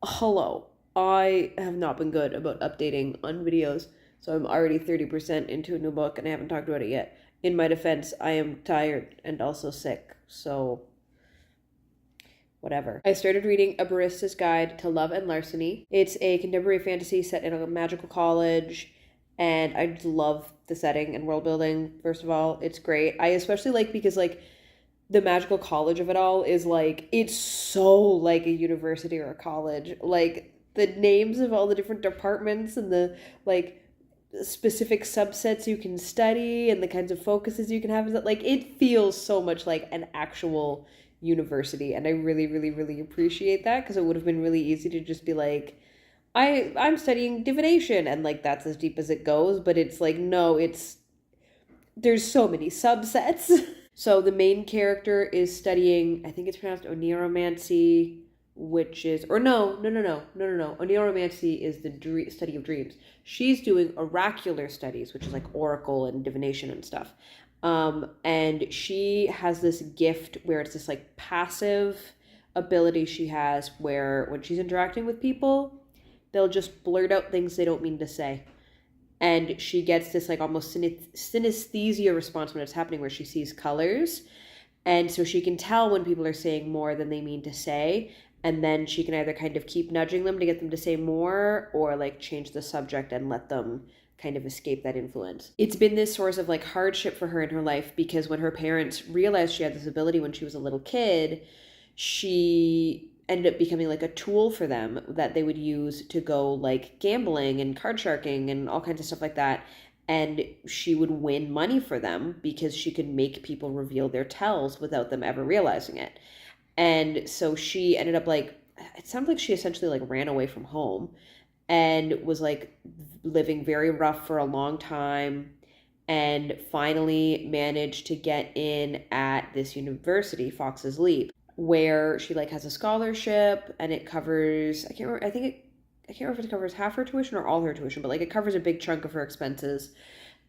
Hello. I have not been good about updating on videos, so I'm already 30% into a new book and I haven't talked about it yet. In my defense, I am tired and also sick, so whatever. I started reading A Barista's Guide to Love and Larceny. It's a contemporary fantasy set in a magical college, and I just love the setting and world building. First of all, it's great. I especially like because the magical college of it all is like it's so like a university or a college. Like the names of all the different departments and the like specific subsets you can study and the kinds of focuses you can have is that like it feels so much like an actual university, and I really really really appreciate that because it would have been really easy to just be like I'm studying divination and like that's as deep as it goes, but it's like no, it's there's so many subsets. So the main character is studying, I think it's pronounced oneiromancy, which is, or no. Oneiromancy is the study of dreams. She's doing oracular studies, which is like oracle and divination and stuff. And she has this gift where it's this like passive ability she has where when she's interacting with people, they'll just blurt out things they don't mean to say. And she gets this like almost synesthesia response when it's happening where she sees colors. And so she can tell when people are saying more than they mean to say. And then she can either kind of keep nudging them to get them to say more or like change the subject and let them kind of escape that influence. It's been this source of like hardship for her in her life because when her parents realized she had this ability when she was a little kid, she ended up becoming like a tool for them that they would use to go like gambling and card sharking and all kinds of stuff like that. And she would win money for them because she could make people reveal their tells without them ever realizing it. And so she ended up like, it sounds like she essentially like ran away from home and was like living very rough for a long time and finally managed to get in at this university, Fox's Leap, where she like has a scholarship and it covers, I can't remember, I can't remember if it covers half her tuition or all her tuition, but like it covers a big chunk of her expenses.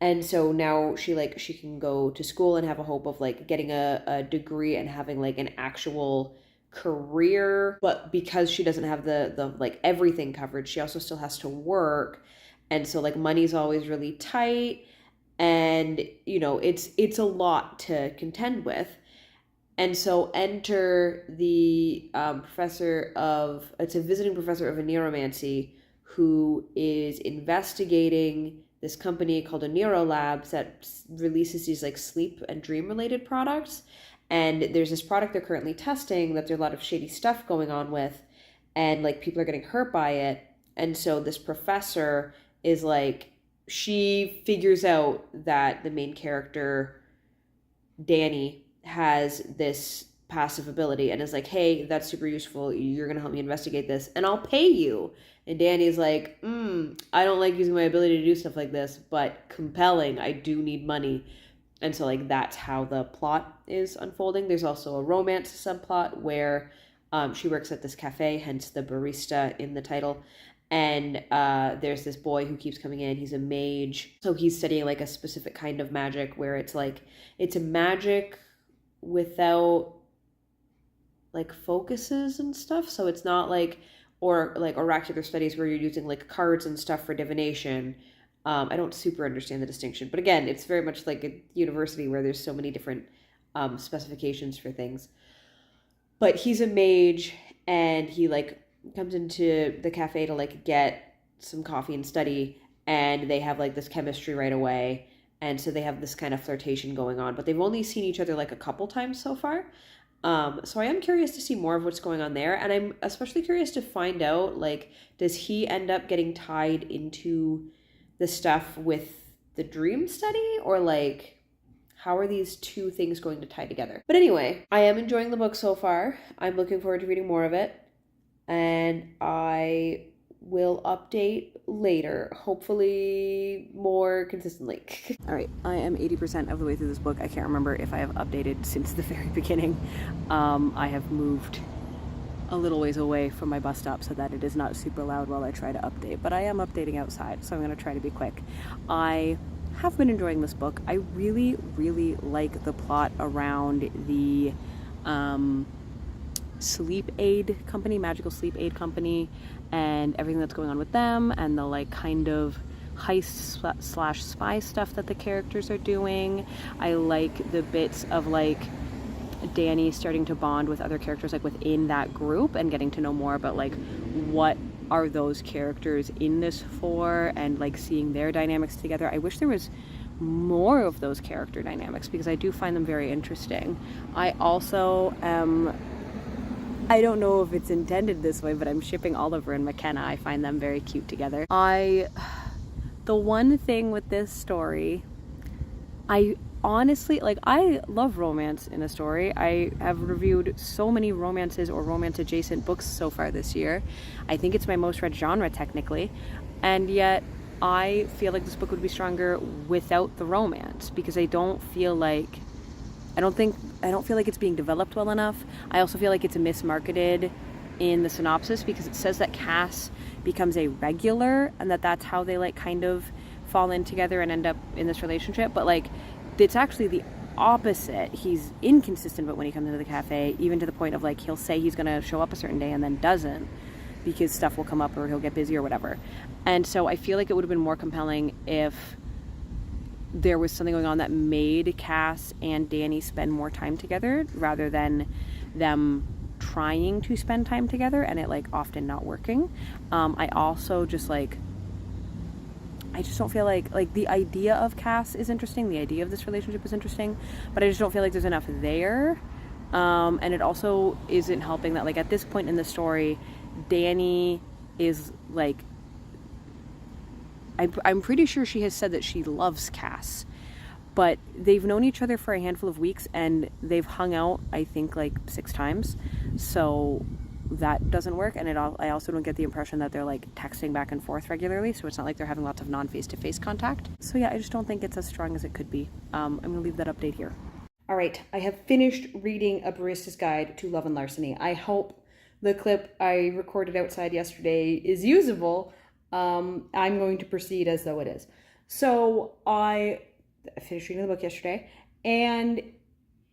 And so now she can go to school and have a hope of like getting a degree and having like an actual career. But because she doesn't have the like everything covered, she also still has to work. And so like money's always really tight. And you know, it's a lot to contend with. And so enter the it's a visiting professor of neuromancy who is investigating this company called Onero Labs that releases these like sleep and dream related products. And there's this product they're currently testing that there's a lot of shady stuff going on with, and like people are getting hurt by it. And so this professor is like, she figures out that the main character, Danny, has this passive ability and is like, hey, that's super useful. You're going to help me investigate this and I'll pay you. And Danny's like, I don't like using my ability to do stuff like this, but compelling. I do need money. And so like that's how the plot is unfolding. There's also a romance subplot where she works at this cafe, hence the barista in the title. And there's this boy who keeps coming in. He's a mage. So he's studying like a specific kind of magic where it's like, it's a magic without like focuses and stuff. So it's not like, or like oracular studies where you're using like cards and stuff for divination. I don't super understand the distinction, but again, it's very much like a university where there's so many different specifications for things. But he's a mage and he like comes into the cafe to like get some coffee and study, and they have like this chemistry right away. And so they have this kind of flirtation going on, but they've only seen each other like a couple times so far. So I am curious to see more of what's going on there. And I'm especially curious to find out, like, does he end up getting tied into the stuff with the dream study? Or like, how are these two things going to tie together? But anyway, I am enjoying the book so far. I'm looking forward to reading more of it. And I will update later, hopefully more consistently. All right, I am 80% of the way through this book. I can't remember if I have updated since the very beginning. I have moved a little ways away from my bus stop so that it is not super loud while I try to update, but I am updating outside, so I'm going to try to be quick. I have been enjoying this book. I really, really like the plot around the sleep aid company, magical sleep aid company, and everything that's going on with them, and the like kind of heist slash spy stuff that the characters are doing. I like the bits of like Danny starting to bond with other characters like within that group and getting to know more about like what are those characters in this for, and like seeing their dynamics together. I wish there was more of those character dynamics because I do find them very interesting. I also I don't know if it's intended this way, but I'm shipping Oliver and McKenna. I find them very cute together. The one thing with this story, I honestly, like, I love romance in a story. I have reviewed so many romances or romance adjacent books so far this year. I think it's my most read genre technically, and yet I feel like this book would be stronger without the romance because I don't feel like it's being developed well enough. I also feel like it's mismarketed in the synopsis because it says that Cass becomes a regular and that's how they like kind of fall in together and end up in this relationship, but like it's actually the opposite. He's inconsistent but when he comes into the cafe, even to the point of like he'll say he's going to show up a certain day and then doesn't because stuff will come up or he'll get busy or whatever. And so I feel like it would have been more compelling if there was something going on that made Cass and Danny spend more time together rather than them trying to spend time together and it like often not working. I also just like, I just don't feel like the idea of Cass is interesting. The idea of this relationship is interesting, but I just don't feel like there's enough there. And it also isn't helping that like at this point in the story, Danny is like, I'm pretty sure she has said that she loves Cass, but they've known each other for a handful of weeks and they've hung out, I think, like 6 times. So that doesn't work. And I also don't get the impression that they're like texting back and forth regularly. So it's not like they're having lots of non-face-to-face contact. So yeah, I just don't think it's as strong as it could be. I'm going to leave that update here. All right, I have finished reading A Barista's Guide to Love and Larceny. I hope the clip I recorded outside yesterday is usable. I'm going to proceed as though it is. So I finished reading the book yesterday and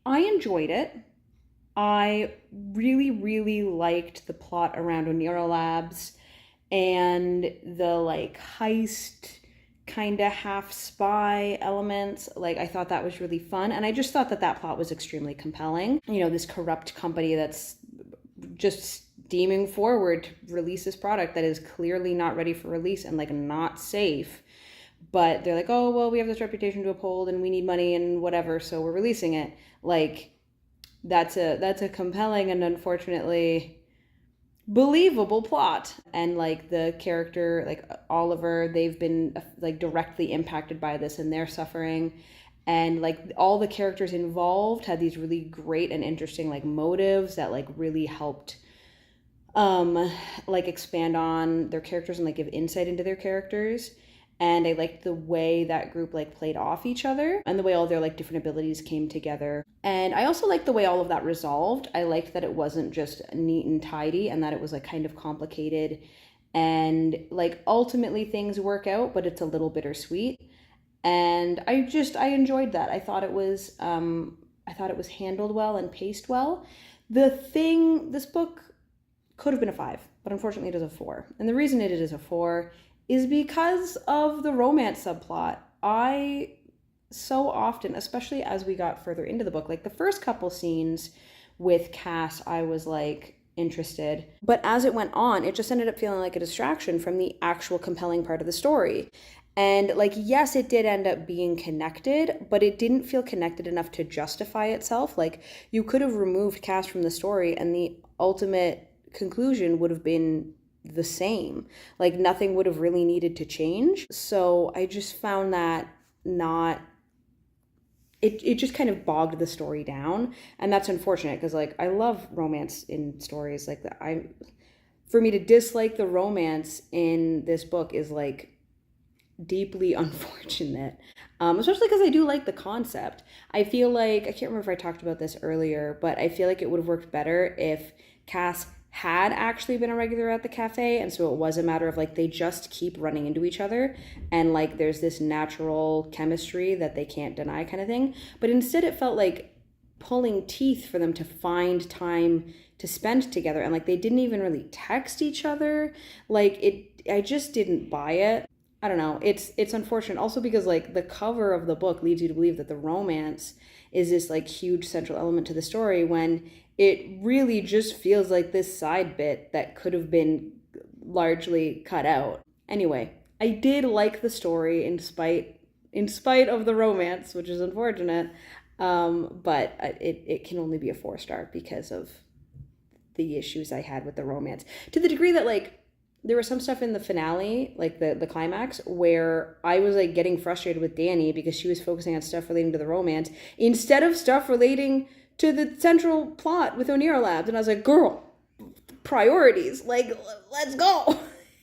I enjoyed it. I really, really liked the plot around Oniro Labs and the like heist kind of half spy elements. Like I thought that was really fun. And I just thought that plot was extremely compelling. You know, this corrupt company that's just steaming forward to release this product that is clearly not ready for release and like not safe, but they're like, oh well, we have this reputation to uphold and we need money and whatever, so we're releasing it. Like that's a compelling and unfortunately believable plot. And like the character like Oliver, they've been like directly impacted by this and they're suffering, and like all the characters involved had these really great and interesting like motives that like really helped like expand on their characters and like give insight into their characters. And I liked the way that group like played off each other and the way all their like different abilities came together. And I also liked the way all of that resolved. I liked that it wasn't just neat and tidy and that it was like kind of complicated and like ultimately things work out, but it's a little bittersweet. And I enjoyed that. I thought it was handled well and paced well. This book could have been a 5, but unfortunately it is a 4. And the reason it is a 4 is because of the romance subplot. I so often, especially as we got further into the book, like the first couple scenes with Cass, I was like interested. But as it went on, it just ended up feeling like a distraction from the actual compelling part of the story. And like, yes, it did end up being connected, but it didn't feel connected enough to justify itself. Like you could have removed Cass from the story and the ultimate conclusion would have been the same. Like nothing would have really needed to change. So I just found that it just kind of bogged the story down. And that's unfortunate because like I love romance in stories like that. For me to dislike the romance in this book is like deeply unfortunate, especially because I do like the concept. I feel like, I can't remember if I talked about this earlier, but I feel like it would have worked better if Cass had actually been a regular at the cafe, and so it was a matter of like they just keep running into each other and like there's this natural chemistry that they can't deny kind of thing. But instead it felt like pulling teeth for them to find time to spend together, and like they didn't even really text each other. Like I just didn't buy it. I don't know. It's unfortunate also because like the cover of the book leads you to believe that the romance is this like huge central element to the story, when it really just feels like this side bit that could have been largely cut out. Anyway, I did like the story in spite of the romance, which is unfortunate. But it can only be a 4-star because of the issues I had with the romance. To the degree that like there was some stuff in the finale, like the climax, where I was like getting frustrated with Dani because she was focusing on stuff relating to the romance instead of stuff relating to the central plot with O'Neill Labs. And I was like, girl, priorities, like, let's go.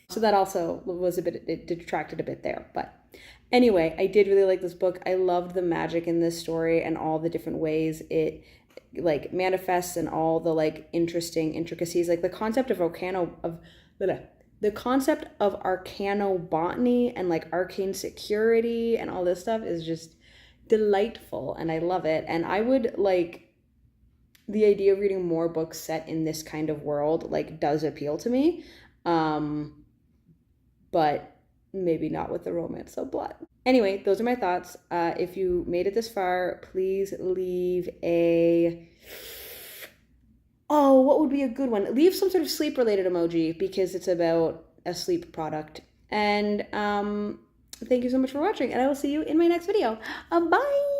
So that also was it detracted a bit there. But anyway, I did really like this book. I loved the magic in this story and all the different ways it like manifests and all the like interesting intricacies. Like the concept of arcanobotany and like arcane security and all this stuff is just delightful, and I love it. And I would like the idea of reading more books set in this kind of world like does appeal to me, but maybe not with the romance subplot. Anyway, those are my thoughts. If you made it this far, please leave what would be a good one? Leave some sort of sleep related emoji because it's about a sleep product. And thank you so much for watching, and I will see you in my next video. Bye!